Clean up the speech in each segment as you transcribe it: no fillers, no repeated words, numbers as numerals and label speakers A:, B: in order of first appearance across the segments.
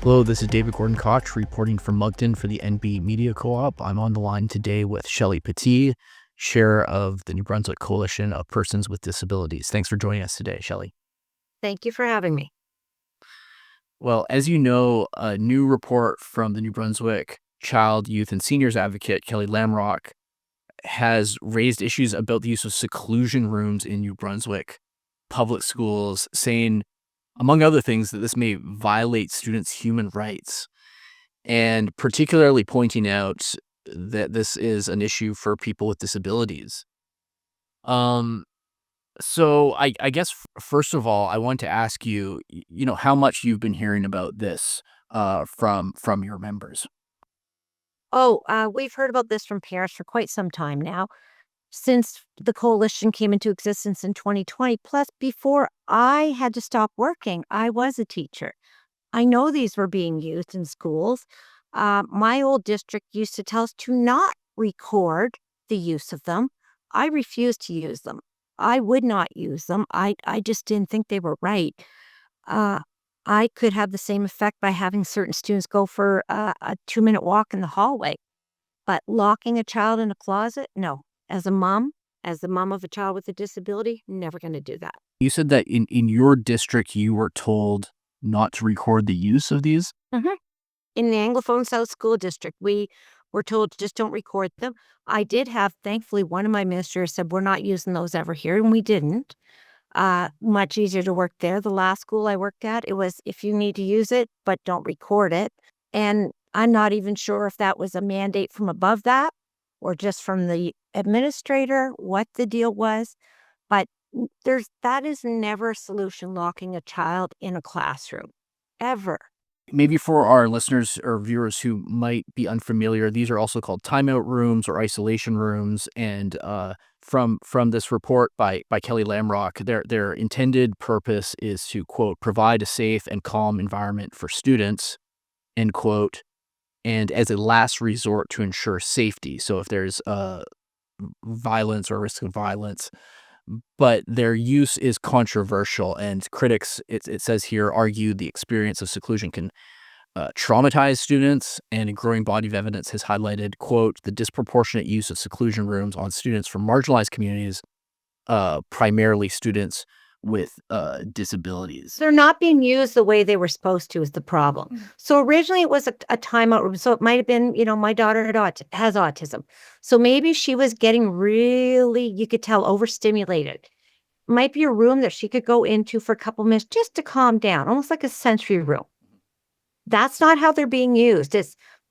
A: Hello, this is David Gordon Koch reporting from Moncton for the NB Media Co-op. I'm on the line today with Shelley Petit, chair of the New Brunswick Coalition of Persons with Disabilities. Thanks for joining us today, Shelley.
B: Thank you for having me.
A: Well, as you know, a new report from the New Brunswick Child, Youth, and Seniors Advocate, Kelly Lamrock, has raised issues about the use of seclusion rooms in New Brunswick public schools, saying, among other things, that this may violate students' human rights, and particularly pointing out that this is an issue for people with disabilities. Um, so I guess first of all, I want to ask you, how much you've been hearing about this from your members.
B: We've heard about this from parents for quite some time now, since the coalition came into existence in 2020. Plus, before I had to stop working, I was a teacher. I know these were being used in schools. My old district used to tell us to not record the use of them. I refused to use them. I would not use them. I just didn't think they were right. Uh, I could have the same effect by having certain students go for a 2-minute walk in the hallway. But locking a child in a closet, no. As the mom of a child with a disability, never going to do that.
A: You said that in your district, you were told not to record the use of these.
B: Mhm. In the Anglophone School District, we were told just don't record them. I did have, thankfully, one of my ministers said, we're not using those ever here, and we didn't. Much easier to work there. The last school I worked at, it was if you need to use it, but don't record it. And I'm not even sure if that was a mandate from above that or just from the administrator, what the deal was. But that is never a solution, locking a child in a classroom, ever.
A: Maybe for our listeners or viewers who might be unfamiliar, these are also called timeout rooms or isolation rooms. And from this report by Kelly Lamrock, their intended purpose is to, quote, provide a safe and calm environment for students, end quote, and as a last resort to ensure safety. So if there's violence or risk of violence, but their use is controversial, and critics, it says here, argue the experience of seclusion can traumatize students, and a growing body of evidence has highlighted, quote, the disproportionate use of seclusion rooms on students from marginalized communities, primarily students with disabilities.
B: They're not being used the way they were supposed to is the problem. So originally it was a timeout room. So it might have been, my daughter has autism. So maybe she was getting really, you could tell, overstimulated. Might be a room that she could go into for a couple minutes just to calm down, almost like a sensory room. That's not how they're being used.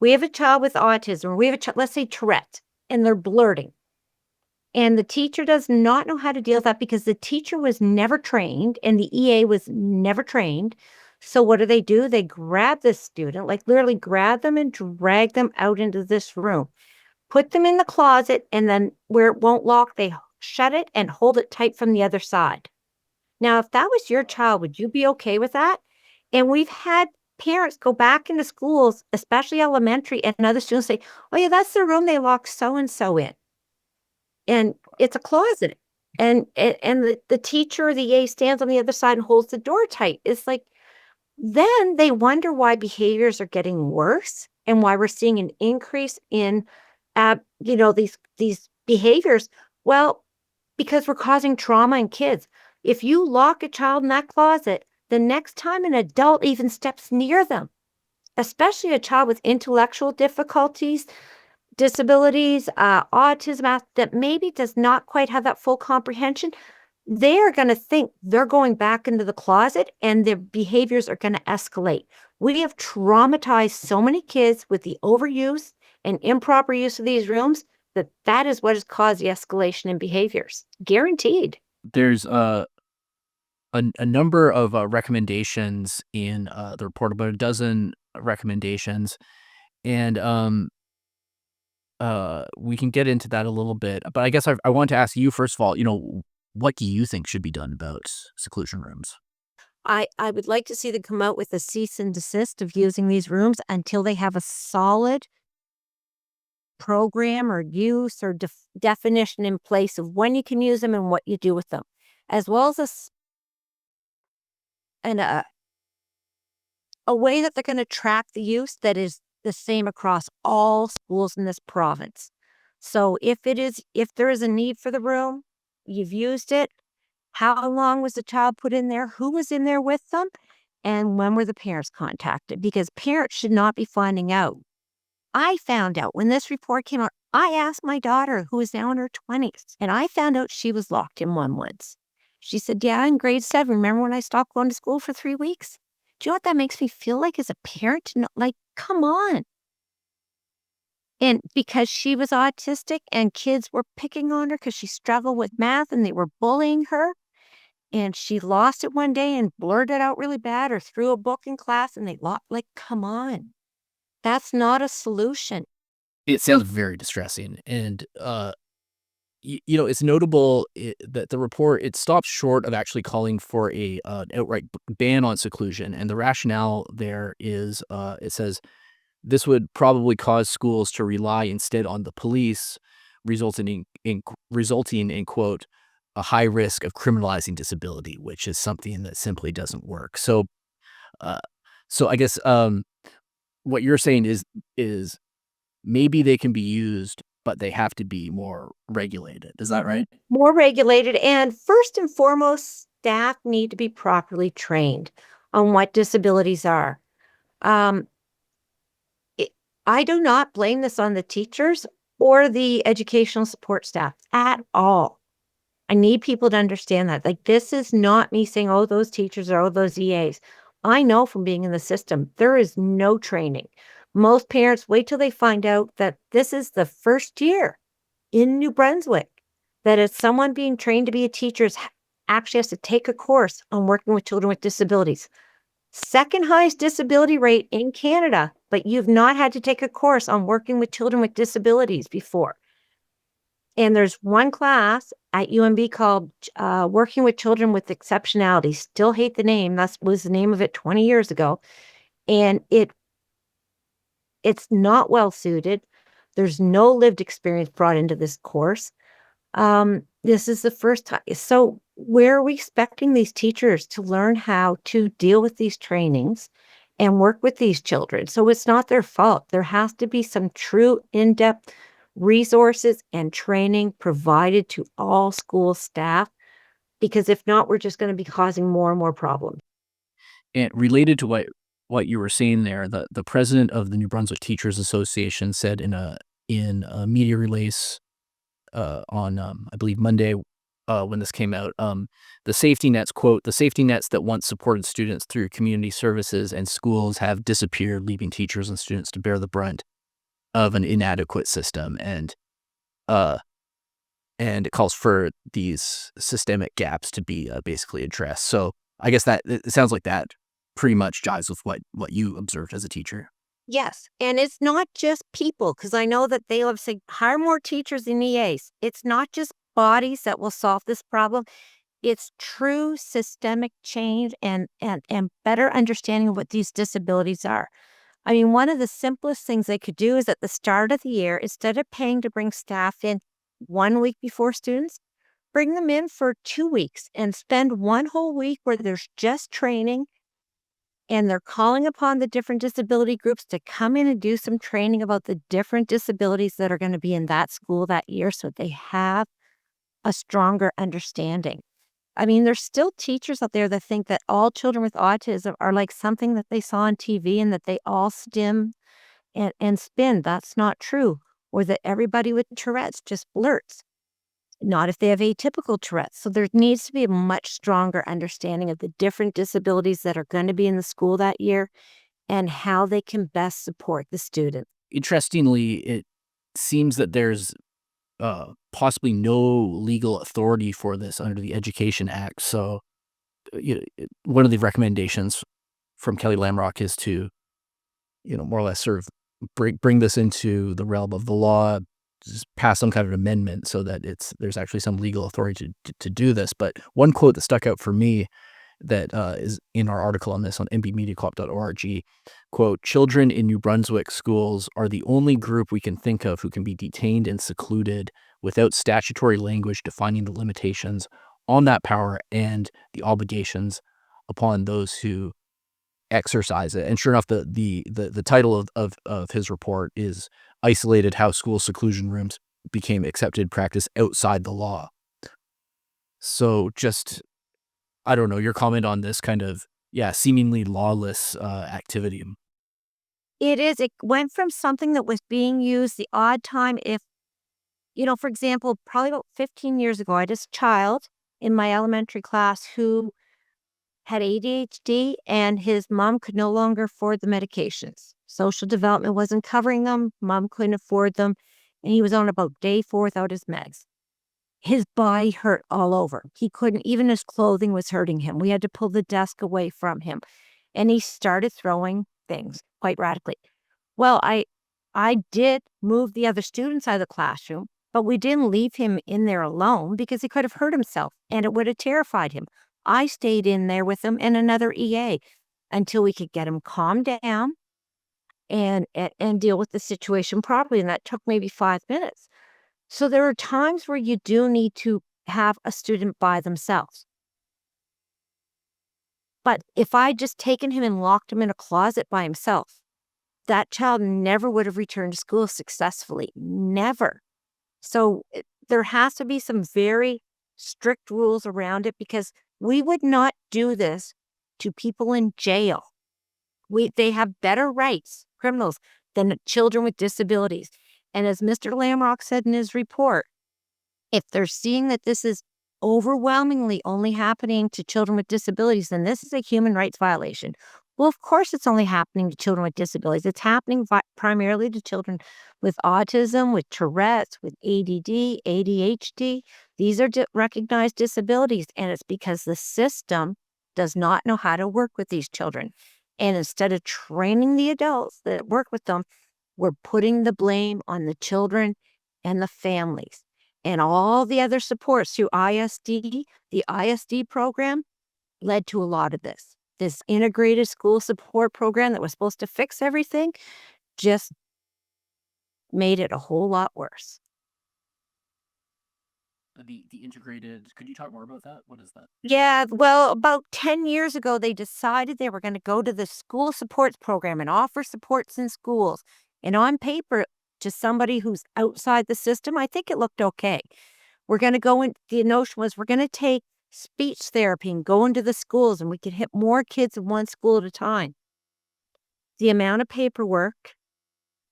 B: We have a child with autism, or we have a child, let's say Tourette, and they're blurting. And the teacher does not know how to deal with that because the teacher was never trained and the EA was never trained. So what do? They grab this student, like literally grab them and drag them out into this room, put them in the closet, and then where it won't lock, they shut it and hold it tight from the other side. Now, if that was your child, would you be okay with that? And we've had parents go back into schools, especially elementary, and other students say, oh yeah, that's the room they locked so-and-so in. And it's a closet. And the teacher or the EA stands on the other side and holds the door tight. It's like, then they wonder why behaviors are getting worse and why we're seeing an increase in, these behaviors. Well, because we're causing trauma in kids. If you lock a child in that closet, the next time an adult even steps near them, especially a child with intellectual difficulties, disabilities, autism, that maybe does not quite have that full comprehension, they're going to think they're going back into the closet and their behaviors are going to escalate. We have traumatized so many kids with the overuse and improper use of these rooms that is what has caused the escalation in behaviors. Guaranteed.
A: There's a number of recommendations in the report, about a dozen recommendations, and we can get into that a little bit. But I guess I want to ask you, first of all, what do you think should be done about seclusion rooms?
B: I would like to see them come out with a cease and desist of using these rooms until they have a solid program or use or definition in place of when you can use them and what you do with them, as well as a way that they're going to track the use that is the same across all schools in this province. So if there is a need for the room, you've used it, how long was the child put in there, who was in there with them, and when were the parents contacted? Because parents should not be finding out. I found out when this report came out, I asked my daughter, who is now in her 20s, and I found out she was locked in one woods. She said, yeah, in grade 7, remember when I stopped going to school for 3 weeks? Do you know what that makes me feel like as a parent? To know, like, come on. And because she was autistic and kids were picking on her because she struggled with math and they were bullying her, and she lost it one day and blurted out really bad or threw a book in class and they lost, like, come on. That's not a solution.
A: It sounds very distressing, and it's notable that the report, it stops short of actually calling for an outright ban on seclusion, and the rationale there is, it says this would probably cause schools to rely instead on the police, resulting in quote a high risk of criminalizing disability, which is something that simply doesn't work. Uh, so I guess what you're saying is maybe they can be used, but they have to be more regulated. Is that right?
B: More regulated, and first and foremost, staff need to be properly trained on what disabilities are. Um, I do not blame this on the teachers or the educational support staff at all. I need people to understand that. Like, this is not me saying, oh, those teachers or oh, those EAs. I know from being in the system, there is no training. Most parents wait till they find out that this is the first year in New Brunswick that if someone being trained to be a teacher actually has to take a course on working with children with disabilities. Second highest disability rate in Canada, but you've not had to take a course on working with children with disabilities before. And there's one class at UMB called Working with Children with Exceptionality. Still hate the name. That was the name of it 20 years ago. And it's not well suited. There's no lived experience brought into this course. This is the first time. So where are we expecting these teachers to learn how to deal with these trainings and work with these children? So it's not their fault. There has to be some true in-depth resources and training provided to all school staff, because if not, we're just going to be causing more and more problems.
A: And related to what you were saying there, the president of the New Brunswick Teachers Association said in a media release on I believe Monday when this came out, the safety nets, quote, the safety nets that once supported students through community services and schools have disappeared, leaving teachers and students to bear the brunt of an inadequate system, uh, and it calls for these systemic gaps to be basically addressed. So I guess that it sounds like that pretty much jives with what you observed as a teacher.
B: Yes, and it's not just people, because I know that they have said hire more teachers and EAs. It's not just bodies that will solve this problem. It's true systemic change and better understanding of what these disabilities are. I mean, one of the simplest things they could do is at the start of the year, instead of paying to bring staff in 1 week before students, bring them in for 2 weeks and spend one whole week where there's just training, and they're calling upon the different disability groups to come in and do some training about the different disabilities that are going to be in that school that year so they have a stronger understanding. I mean, there's still teachers out there that think that all children with autism are like something that they saw on TV and that they all stim and spin. That's not true. Or that everybody with Tourette's just blurts. Not if they have atypical Tourette's. So there needs to be a much stronger understanding of the different disabilities that are going to be in the school that year and how they can best support the student.
A: Interestingly, it seems that there's possibly no legal authority for this under the Education Act. So, one of the recommendations from Kelly Lamrock is to, more or less sort of bring this into the realm of the law, just pass some kind of amendment so that there's actually some legal authority to do this. But one quote that stuck out for me that is in our article on this on mbmediacorp.org, quote, "Children in New Brunswick schools are the only group we can think of who can be detained and secluded without statutory language defining the limitations on that power and the obligations upon those who exercise it. And sure enough, the title of his report is "Isolated: How School Seclusion Rooms Became Accepted Practice Outside the Law." So just, I don't know, your comment on this kind of, seemingly lawless activity.
B: It is. It went from something that was being used the odd time if, for example, probably about 15 years ago, I had this child in my elementary class who had ADHD and his mom could no longer afford the medications. Social development wasn't covering them. Mom couldn't afford them. And he was on about day 4 without his meds. His body hurt all over. He couldn't, even his clothing was hurting him. We had to pull the desk away from him. And he started throwing things quite radically. Well, I did move the other students out of the classroom, but we didn't leave him in there alone because he could have hurt himself and it would have terrified him. I stayed in there with him and another EA until we could get him calmed down and deal with the situation properly. And that took maybe 5 minutes. So there are times where you do need to have a student by themselves. But if I just taken him and locked him in a closet by himself, that child never would have returned to school successfully. Never. So there has to be some very strict rules around it because we would not do this to people in jail. They have better rights, criminals, than children with disabilities. And as Mr. Lamrock said in his report, if they're seeing that this is overwhelmingly only happening to children with disabilities, then this is a human rights violation. Well, of course, it's only happening to children with disabilities. It's happening primarily to children with autism, with Tourette's, with ADD, ADHD. These are recognized disabilities, and it's because the system does not know how to work with these children. And instead of training the adults that work with them, we're putting the blame on the children and the families. And all the other supports through ISD, the ISD program led to a lot of this. This integrated school support program that was supposed to fix everything just made it a whole lot worse.
A: The integrated, could you talk more about that? What is that?
B: Yeah, well, about 10 years ago, they decided they were going to go to the school supports program and offer supports in schools. And on paper, to somebody who's outside the system, I think it looked okay. We're going to go in, the notion was we're going to take speech therapy and go into the schools and we could hit more kids in one school at a time. The amount of paperwork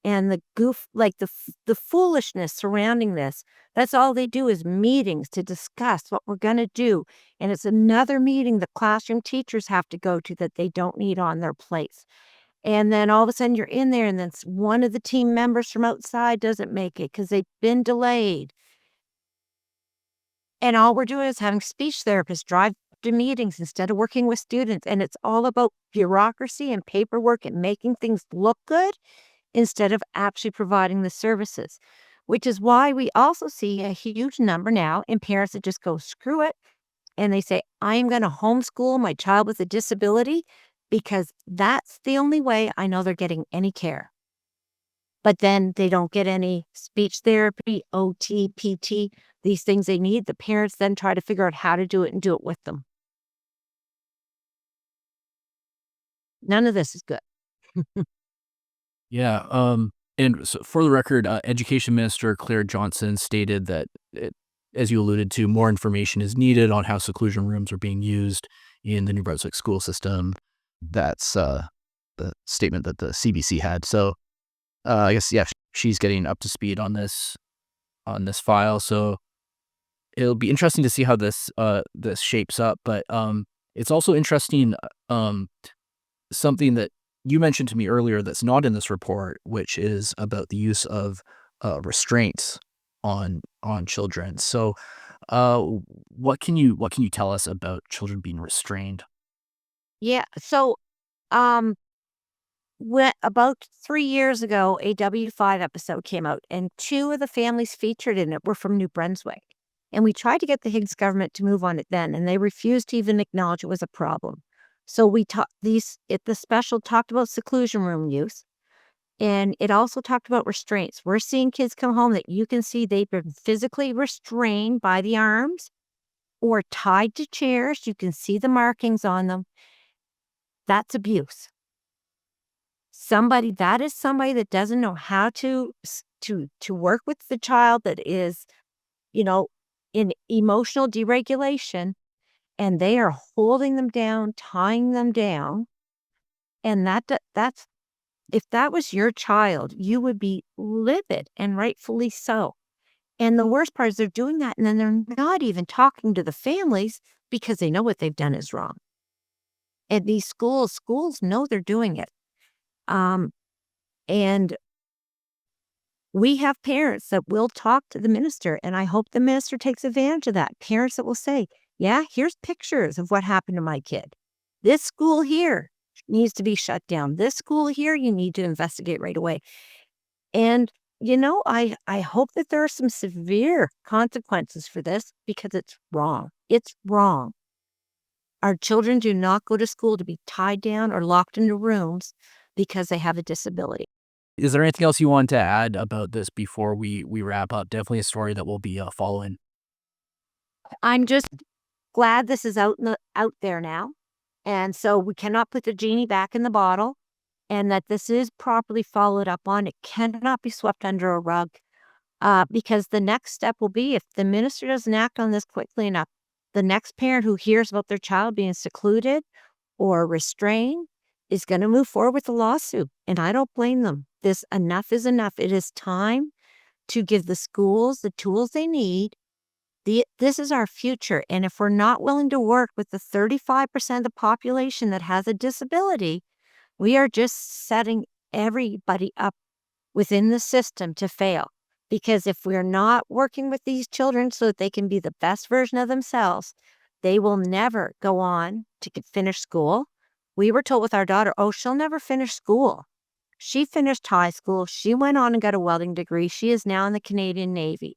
B: and the the foolishness surrounding this, that's all they do is meetings to discuss what we're going to do. And it's another meeting the classroom teachers have to go to that they don't need on their plates. And then all of a sudden you're in there and then one of the team members from outside doesn't make it because they've been delayed. And all we're doing is having speech therapists drive to meetings instead of working with students. And it's all about bureaucracy and paperwork and making things look good instead of actually providing the services, which is why we also see a huge number now in parents that just go, screw it. And they say, I am going to homeschool my child with a disability because that's the only way I know they're getting any care. But then they don't get any speech therapy, OT, PT, these things they need. The parents then try to figure out how to do it and do it with them. None of this is good.
A: Yeah. And so for the record, Education Minister Claire Johnson stated that, as you alluded to, more information is needed on how seclusion rooms are being used in the New Brunswick school system. That's the statement that the CBC had. So I guess, she's getting up to speed on this file. So it'll be interesting to see how this shapes up. But it's also interesting, something that you mentioned to me earlier that's not in this report, which is about the use of restraints on children. So what can you tell us about children being restrained?
B: Yeah. So about 3 years ago, a W5 episode came out, and 2 of the families featured in it were from New Brunswick. And we tried to get the Higgs government to move on it then, and they refused to even acknowledge it was a problem. So we the special talked about seclusion room use, and it also talked about restraints. We're seeing kids come home that you can see they've been physically restrained by the arms or tied to chairs. You can see the markings on them. That's abuse. That is somebody that doesn't know how to work with the child, that is, in emotional deregulation, and they are holding them down, tying them down. And that's if that was your child, you would be livid, and rightfully so. And the worst part is they're doing that, and then they're not even talking to the families because they know what they've done is wrong. And these schools know they're doing it. And we have parents that will talk to the minister, and I hope the minister takes advantage of that. Parents that will say, yeah, here's pictures of what happened to my kid. This school here needs to be shut down. This school here, you need to investigate right away. And, I hope that there are some severe consequences for this, because it's wrong. It's wrong. Our children do not go to school to be tied down or locked into rooms because they have a disability.
A: Is there anything else you want to add about this before we wrap up? Definitely a story that we'll be following.
B: I'm just glad this is out there now. And so we cannot put the genie back in the bottle, and that this is properly followed up on. It cannot be swept under a rug, because the next step will be, if the minister doesn't act on this quickly enough, the next parent who hears about their child being secluded or restrained is going to move forward with a lawsuit. And I don't blame them. Enough is enough. It is time to give the schools the tools they need. This is our future. And if we're not willing to work with the 35% of the population that has a disability, we are just setting everybody up within the system to fail. Because if we're not working with these children so that they can be the best version of themselves, they will never go on to finish school. We were told with our daughter, oh, she'll never finish school. She finished high school. She went on and got a welding degree. She is now in the Canadian Navy.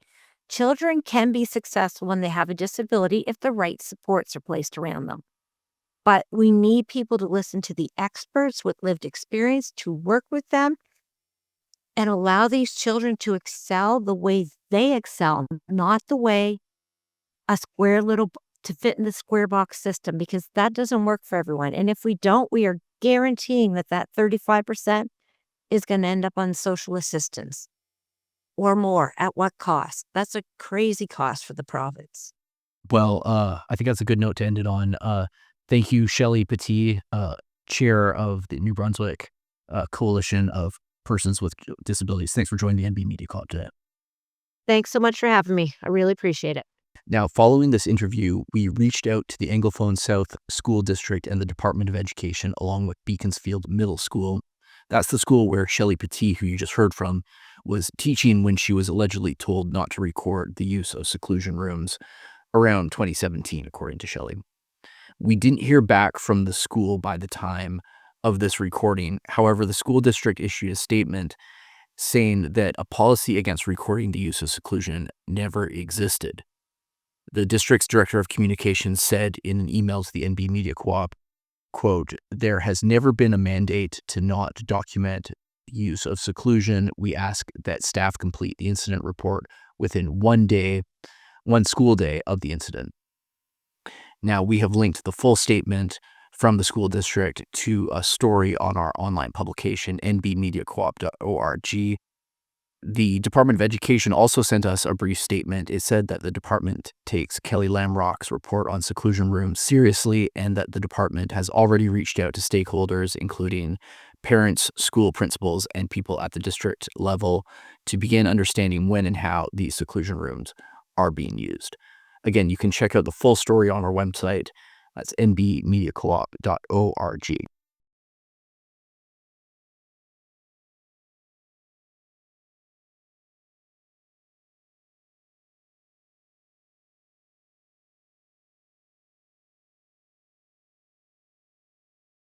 B: Children can be successful when they have a disability if the right supports are placed around them. But we need people to listen to the experts with lived experience, to work with them, and allow these children to excel the way they excel, not the way to fit in the square box system, because that doesn't work for everyone. And if we don't, we are guaranteeing that 35% is going to end up on social assistance or more. At what cost? That's a crazy cost for the province.
A: Well, I think that's a good note to end it on. Thank you, Shelley Petit, chair of the New Brunswick Coalition of Persons with Disabilities. Thanks for joining the NB Media Club today.
B: Thanks so much for having me. I really appreciate it.
A: Now, following this interview, we reached out to the Anglophone South School District and the Department of Education, along with Beaconsfield Middle School. That's the school where Shelley Petit, who you just heard from, was teaching when she was allegedly told not to record the use of seclusion rooms around 2017, according to Shelley. We didn't hear back from the school by the time of this recording. However, the school district issued a statement saying that a policy against recording the use of seclusion never existed. The district's director of communications said in an email to the NB Media Co-op, quote, "There has never been a mandate to not document use of seclusion. We ask that staff complete the incident report within one school day of the incident." Now, we have linked the full statement from the school district to a story on our online publication, nbmediacoop.org. The Department of Education also sent us a brief statement. It said that the department takes Kelly Lamrock's report on seclusion rooms seriously, and that the department has already reached out to stakeholders, including parents, school principals, and people at the district level, to begin understanding when and how these seclusion rooms are being used. Again, you can check out the full story on our website. That's nbmediacoop.org.